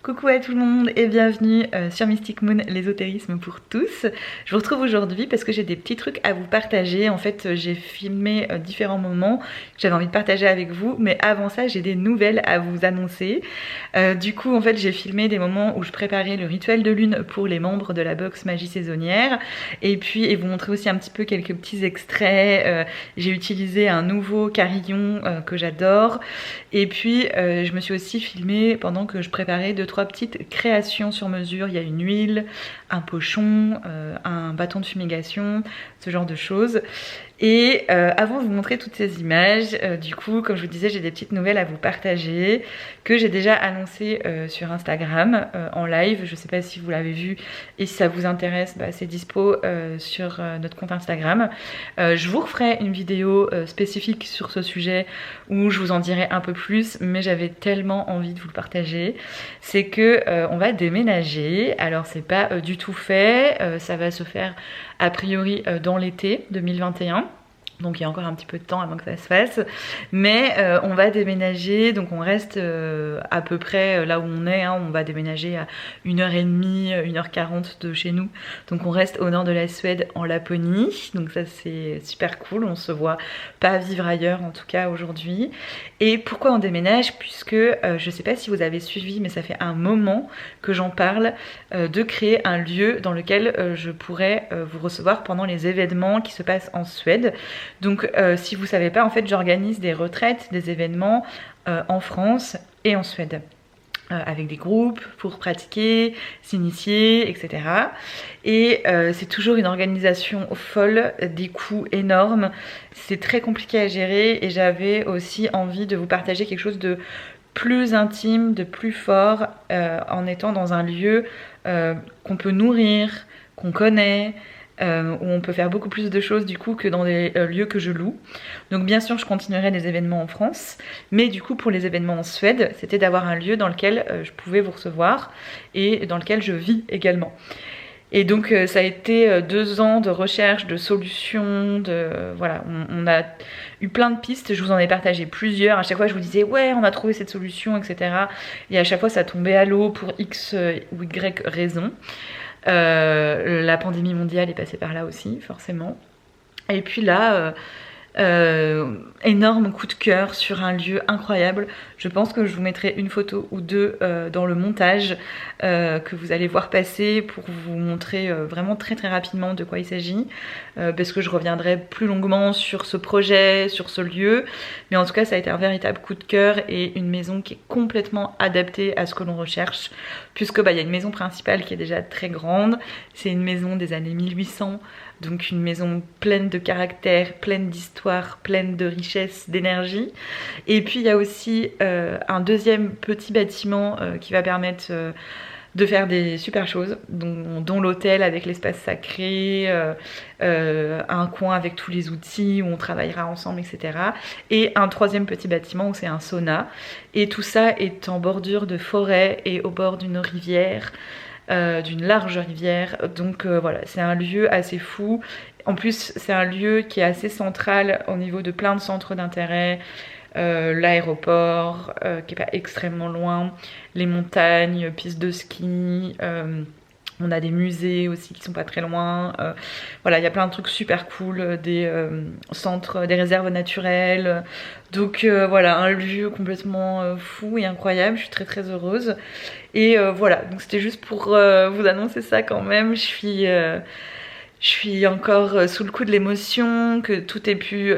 Coucou à tout le monde et bienvenue sur Mystic Moon, l'ésotérisme pour tous. Je vous retrouve aujourd'hui parce que j'ai des petits trucs à vous partager. En fait, j'ai filmé différents moments que j'avais envie de partager avec vous, mais avant ça, j'ai des nouvelles à vous annoncer. Du coup, en fait, j'ai filmé des moments où je préparais le rituel de lune pour les membres de la box Magie Saisonnière et vous montrer aussi un petit peu quelques petits extraits. J'ai utilisé un nouveau carillon que j'adore et puis je me suis aussi filmée pendant que je préparais trois petites créations sur mesure. Il y a une huile, un pochon, un bâton de fumigation, ce genre de choses. Et avant de vous montrer toutes ces images, du coup, comme je vous disais, j'ai des petites nouvelles à vous partager que j'ai déjà annoncées sur Instagram en live. Je ne sais pas si vous l'avez vu et si ça vous intéresse, c'est dispo sur notre compte Instagram. Je vous referai une vidéo spécifique sur ce sujet où je vous en dirai un peu plus, mais j'avais tellement envie de vous le partager. C'est que on va déménager. Alors c'est pas du tout fait, ça va se faire a priori dans l'été 2021. Donc il y a encore un petit peu de temps avant que ça se fasse. Mais on va déménager, donc on reste à peu près là où on est. On va déménager à 1h30, 1h40 de chez nous. Donc on reste au nord de la Suède, en Laponie. Donc ça c'est super cool, on se voit pas vivre ailleurs en tout cas aujourd'hui. Et pourquoi on déménage? Puisque je sais pas si vous avez suivi, mais ça fait un moment que j'en parle, de créer un lieu dans lequel je pourrais vous recevoir pendant les événements qui se passent en Suède. Donc si vous savez pas, en fait j'organise des retraites, des événements en France et en Suède. Avec des groupes pour pratiquer, s'initier, etc. Et c'est toujours une organisation folle, des coûts énormes, c'est très compliqué à gérer et j'avais aussi envie de vous partager quelque chose de plus intime, de plus fort, en étant dans un lieu qu'on peut nourrir, qu'on connaît, où on peut faire beaucoup plus de choses du coup que dans des lieux que je loue. Donc bien sûr je continuerai les événements en France, mais du coup pour les événements en Suède, c'était d'avoir un lieu dans lequel je pouvais vous recevoir et dans lequel je vis également. Et donc ça a été 2 ans de recherche, de solutions, voilà, on a eu plein de pistes, je vous en ai partagé plusieurs. À chaque fois je vous disais ouais on a trouvé cette solution, etc. Et à chaque fois ça tombait à l'eau pour X ou Y raison. La pandémie mondiale est passée par là aussi, forcément. Et puis là, énorme coup de cœur sur un lieu incroyable. Je pense que je vous mettrai une photo ou deux dans le montage que vous allez voir passer pour vous montrer vraiment très très rapidement de quoi il s'agit, parce que je reviendrai plus longuement sur ce projet, sur ce lieu, mais en tout cas ça a été un véritable coup de cœur et une maison qui est complètement adaptée à ce que l'on recherche, puisque il y a une maison principale qui est déjà très grande, c'est une maison des années 1800, donc une maison pleine de caractère, pleine d'histoire, pleine de richesse, d'énergie. Et puis il y a aussi un deuxième petit bâtiment qui va permettre de faire des super choses, dont l'hôtel avec l'espace sacré, un coin avec tous les outils où on travaillera ensemble, etc. Et un troisième petit bâtiment où c'est un sauna. Et tout ça est en bordure de forêt et au bord d'une rivière. D'une large rivière, donc voilà, c'est un lieu assez fou. En plus c'est un lieu qui est assez central au niveau de plein de centres d'intérêt, l'aéroport qui est pas extrêmement loin, les montagnes, pistes de ski, on a des musées aussi qui sont pas très loin, voilà, il y a plein de trucs super cool, des centres, des réserves naturelles, donc voilà, un lieu complètement fou et incroyable, je suis très très heureuse. Et voilà, donc c'était juste pour vous annoncer ça quand même, je suis encore sous le coup de l'émotion, que tout ait pu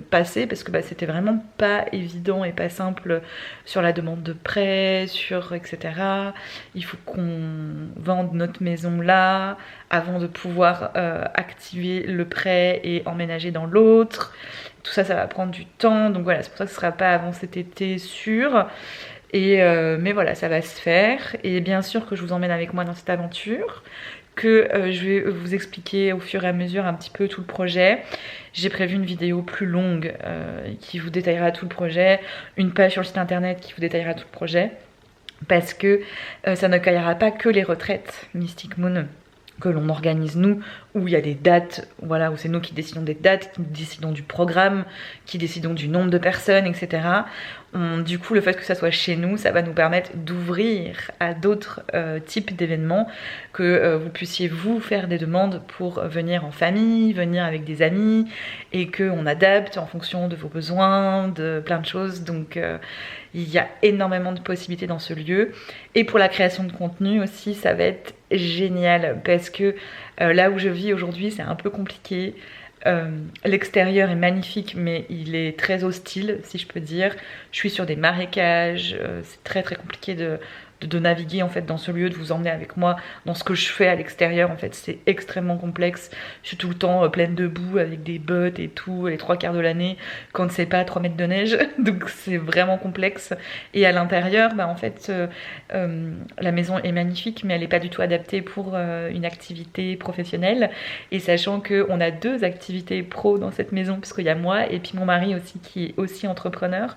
passer, parce que c'était vraiment pas évident et pas simple sur la demande de prêt, sur etc. Il faut qu'on vende notre maison là, avant de pouvoir activer le prêt et emménager dans l'autre. Tout ça, ça va prendre du temps, donc voilà, c'est pour ça que ce sera pas avant cet été sûr. Et mais voilà, ça va se faire. Et bien sûr que je vous emmène avec moi dans cette aventure, que je vais vous expliquer au fur et à mesure un petit peu tout le projet. J'ai prévu une vidéo plus longue qui vous détaillera tout le projet, une page sur le site internet qui vous détaillera tout le projet, parce que ça n'accueillera pas que les retraites Mystic Moon que l'on organise nous, où il y a des dates, voilà, où c'est nous qui décidons des dates, qui décidons du programme, qui décidons du nombre de personnes, etc. Du coup, le fait que ça soit chez nous, ça va nous permettre d'ouvrir à d'autres types d'événements, que vous puissiez vous faire des demandes pour venir en famille, venir avec des amis, et qu'on adapte en fonction de vos besoins, de plein de choses. Donc il y a énormément de possibilités dans ce lieu. Et pour la création de contenu aussi, ça va être génial, parce que là où je vis aujourd'hui, c'est un peu compliqué. L'extérieur est magnifique, mais il est très hostile, si je peux dire. Je suis sur des marécages, c'est très très compliqué de naviguer en fait dans ce lieu, de vous emmener avec moi dans ce que je fais à l'extérieur. En fait, c'est extrêmement complexe. Je suis tout le temps pleine de boue avec des bottes et tout, les 3 quarts de l'année, quand c'est pas 3 mètres de neige. Donc c'est vraiment complexe. Et à l'intérieur, en fait, la maison est magnifique, mais elle n'est pas du tout adaptée pour une activité professionnelle. Et sachant qu'on a 2 activités pro dans cette maison, puisqu'il y a moi et puis mon mari aussi qui est aussi entrepreneur.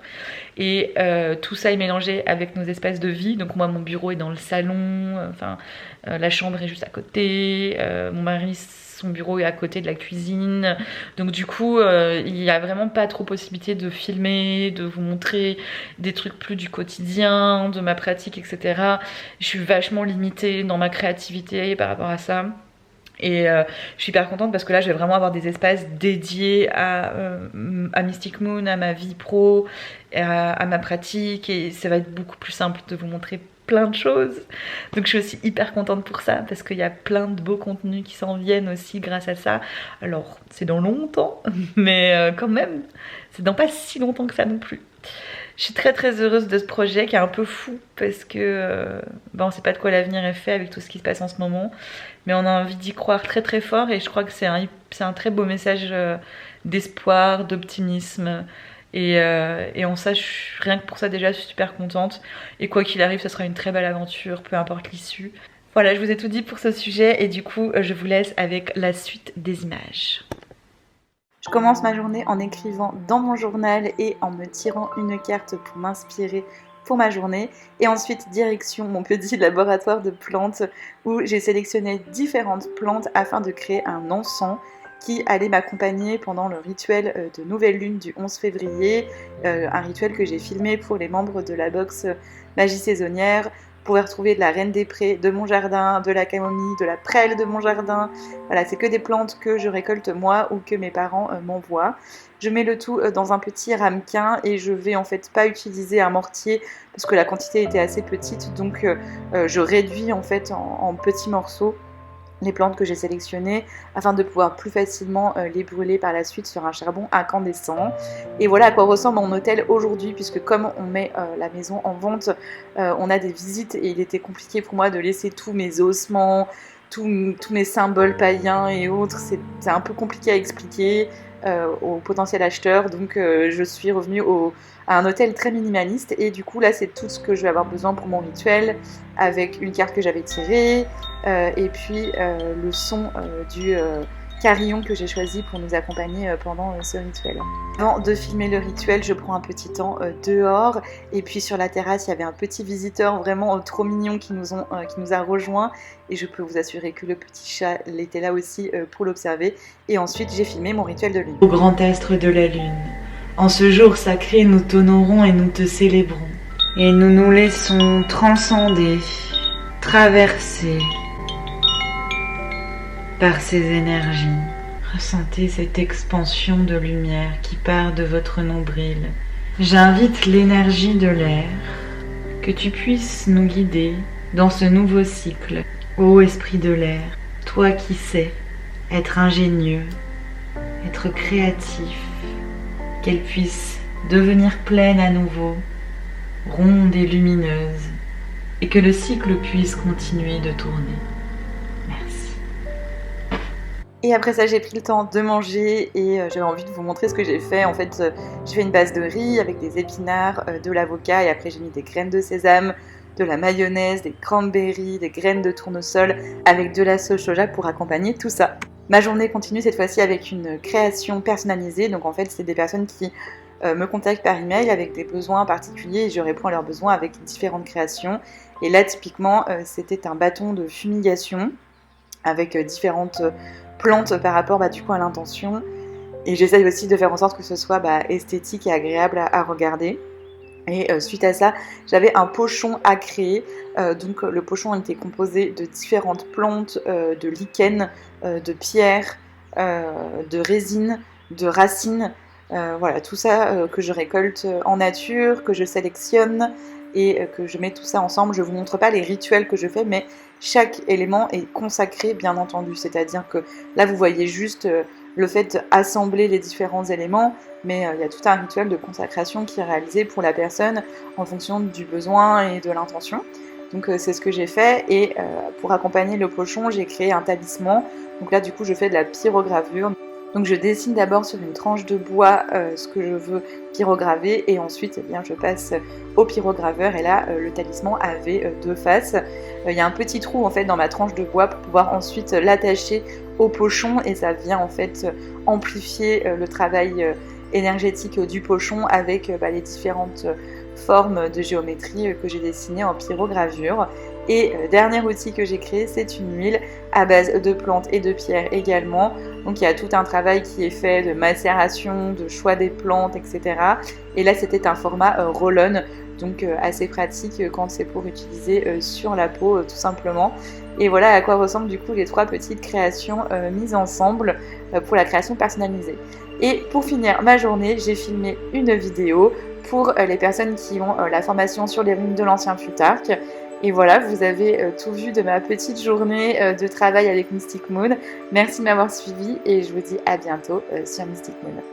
Et tout ça est mélangé avec nos espaces de vie. Donc moi, mon bureau est dans le salon, la chambre est juste à côté, mon mari, son bureau est à côté de la cuisine. Donc du coup, il n'y a vraiment pas trop possibilité de filmer, de vous montrer des trucs plus du quotidien, de ma pratique, etc. Je suis vachement limitée dans ma créativité par rapport à ça. Et je suis hyper contente parce que là je vais vraiment avoir des espaces dédiés à Mystic Moon, à ma vie pro, à ma pratique, et ça va être beaucoup plus simple de vous montrer plein de choses. Donc je suis aussi hyper contente pour ça, parce qu'il y a plein de beaux contenus qui s'en viennent aussi grâce à ça. Alors c'est dans longtemps, mais quand même c'est dans pas si longtemps que ça non plus. Je suis très très heureuse de ce projet qui est un peu fou, parce que on sait pas de quoi l'avenir est fait avec tout ce qui se passe en ce moment, mais on a envie d'y croire très très fort, et je crois que c'est un très beau message d'espoir, d'optimisme, et en ça, rien que pour ça déjà, je suis super contente, et quoi qu'il arrive, ce sera une très belle aventure, peu importe l'issue. Voilà, je vous ai tout dit pour ce sujet, et du coup, je vous laisse avec la suite des images. Je commence ma journée en écrivant dans mon journal et en me tirant une carte pour m'inspirer pour ma journée. Et ensuite, direction mon petit laboratoire de plantes où j'ai sélectionné différentes plantes afin de créer un encens qui allait m'accompagner pendant le rituel de nouvelle lune du 11 février, un rituel que j'ai filmé pour les membres de la box Magie saisonnière. Vous pouvez retrouver de la reine des prés de mon jardin, de la camomille, de la prêle de mon jardin. Voilà, c'est que des plantes que je récolte moi ou que mes parents m'envoient. Je mets le tout dans un petit ramequin, et je vais en fait pas utiliser un mortier parce que la quantité était assez petite, donc je réduis en fait en petits morceaux les plantes que j'ai sélectionnées afin de pouvoir plus facilement les brûler par la suite sur un charbon incandescent. Et voilà à quoi ressemble mon hôtel aujourd'hui, puisque comme on met la maison en vente, on a des visites, et il était compliqué pour moi de laisser tous mes ossements, tous mes symboles païens et autres. C'est un peu compliqué à expliquer aux potentiels acheteurs, donc je suis revenue à un hôtel très minimaliste, et du coup là c'est tout ce que je vais avoir besoin pour mon rituel, avec une carte que j'avais tirée, et puis le son du carillon que j'ai choisi pour nous accompagner pendant ce rituel. Avant de filmer le rituel, je prends un petit temps dehors, et puis sur la terrasse il y avait un petit visiteur vraiment trop mignon qui nous a rejoints, et je peux vous assurer que le petit chat était là aussi pour l'observer. Et ensuite j'ai filmé mon rituel de lune. Au grand astre de la lune, en ce jour sacré, nous t'honorons et nous te célébrons, et nous nous laissons transcender, traverser par ces énergies. Ressentez cette expansion de lumière qui part de votre nombril. J'invite l'énergie de l'air, que tu puisses nous guider dans ce nouveau cycle. Ô esprit de l'air, toi qui sais être ingénieux, être créatif, qu'elle puisse devenir pleine à nouveau, ronde et lumineuse, et que le cycle puisse continuer de tourner. Merci. Et après ça, j'ai pris le temps de manger, et j'avais envie de vous montrer ce que j'ai fait. En fait, j'ai fait une base de riz avec des épinards, de l'avocat, et après j'ai mis des graines de sésame, de la mayonnaise, des cranberries, des graines de tournesol, avec de la sauce soja pour accompagner tout ça. Ma journée continue cette fois-ci avec une création personnalisée. Donc en fait, c'est des personnes qui me contactent par email avec des besoins particuliers, et je réponds à leurs besoins avec différentes créations. Et là, typiquement, c'était un bâton de fumigation avec différentes plantes par rapport du coup à l'intention. Et j'essaye aussi de faire en sorte que ce soit esthétique et agréable à regarder. Et suite à ça, j'avais un pochon à créer. Donc le pochon était composé de différentes plantes, de lichens, de pierres, de résines, de racines. Voilà, tout ça que je récolte en nature, que je sélectionne et que je mets tout ça ensemble. Je ne vous montre pas les rituels que je fais, mais chaque élément est consacré, bien entendu. C'est-à-dire que là, vous voyez juste le fait d'assembler les différents éléments, mais il y a tout un rituel de consacration qui est réalisé pour la personne en fonction du besoin et de l'intention. Donc c'est ce que j'ai fait, et pour accompagner le pochon, j'ai créé un talisman. Donc là, du coup, je fais de la pyrogravure. Donc je dessine d'abord sur une tranche de bois ce que je veux pyrograver, et ensuite eh bien, je passe au pyrograveur, et là le talisman avait deux faces. Il y a un petit trou en fait dans ma tranche de bois pour pouvoir ensuite l'attacher au pochon, et ça vient en fait amplifier le travail énergétique du pochon avec les différentes formes de géométrie que j'ai dessinées en pyrogravure. Et dernier outil que j'ai créé, c'est une huile à base de plantes et de pierres également. Donc il y a tout un travail qui est fait de macération, de choix des plantes, etc. Et là c'était un format roll-on, donc assez pratique quand c'est pour utiliser sur la peau tout simplement. Et voilà à quoi ressemblent du coup les trois petites créations mises ensemble pour la création personnalisée. Et pour finir ma journée, j'ai filmé une vidéo pour les personnes qui ont la formation sur les runes de l'ancien Plutarque. Et voilà, vous avez tout vu de ma petite journée de travail avec Mystic Moon. Merci de m'avoir suivi, et je vous dis à bientôt sur Mystic Moon.